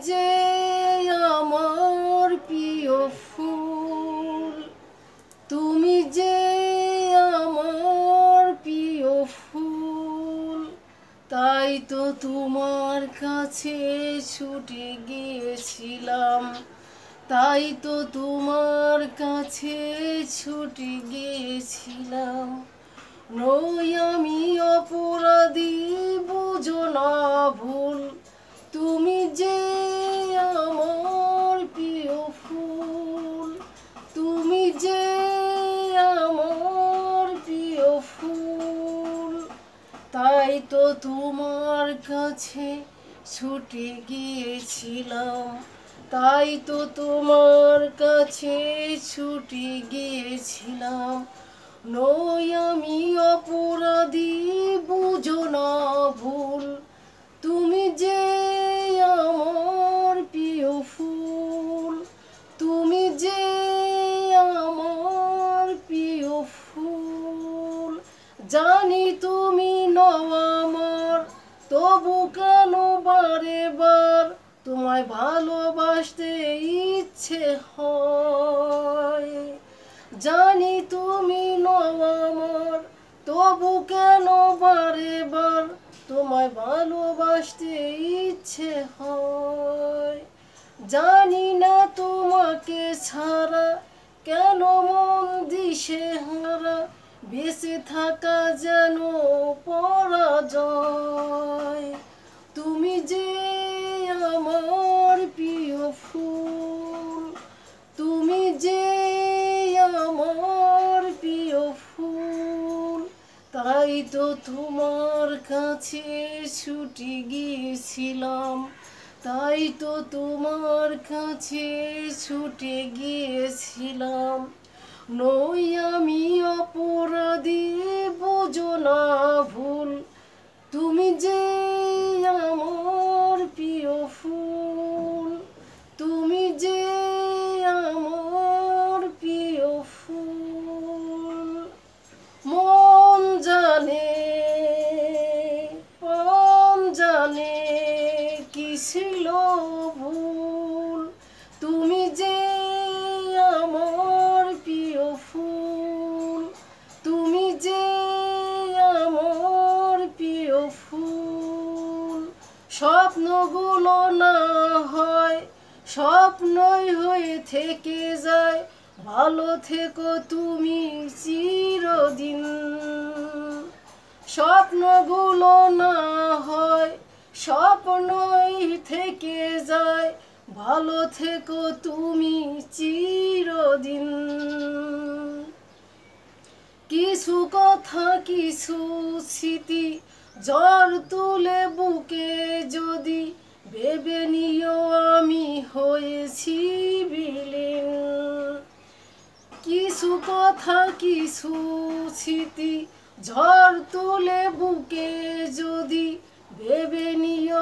যে আমার প্রিয় ফুল, তুমি যে আমার প্রিয় ফুল, তাই তো তোমার কাছে ছুটে গিয়েছিলাম, তাই তো তোমার কাছে ছুটে গিয়েছিলাম। নই আমি অপরাধী, বুঝো না ভুল, তুমি যে আমার প্রিয় ফুল, তুমি যে আমার প্রিয় ফুল, তাই তো তোমার কাছে ছুটে গিয়েছিলাম, তাই তো তোমার কাছে ছুটে গিয়েছিলাম। নই আমি অপরাধী, বুঝো না ভুল, তুমি যে আমার প্রিয় ফুল, তুমি যে আমার প্রিয় ফুল। জানি তুমি নও আমার, তবু কেন বারে বার তোমায় ভালোবাসতে ইচ্ছে হয়। জানি তুমি নও আমার, তবু কেন বারে বার তোমায় ভালোবাসতে ইচ্ছে হয়। জানি না তোমাকে ছাড়া কেন মন দিশেহারা, বেঁচে থাকা যেন পরাজয়। তুমি যে আমার প্রিয় ফুল, তুমি যে আমার প্রিয় ফুল, তাই তো তোমার কাছে ছুটে গিয়েছিলাম, তাই তো তোমার কাছে ছুটে গিয়েছিলাম। নই আমি অপরাধী, বুঝো না ভুল, তুমি যে আমার প্রিয় ফুল, তুমি যে আমার প্রিয় ফুল। মন জানে প্রাণ জানে কি ছিল ভুল, তুমি যে আমার প্রিয় ফুল, তুমি যে আমার প্রিয় ফুল। স্বপ্নগুলো না হয় স্বপ্নই হয়ে থেকে যায়, ভালো থেকো তুমি চিরদিন। স্বপ্নগুলো না হয় স্বপ্নই থেকে যায়, ভালো থেকো তুমি চিরদিন। কিছু কথা কিছু স্মৃতি ঝড় তুলে বুকে যদি ভেবে নিও আমি হয়েছি বিলীন। কিছু কথা কিছু স্মৃতি ঝড় তুলে বুকে যদি ভেবে নিও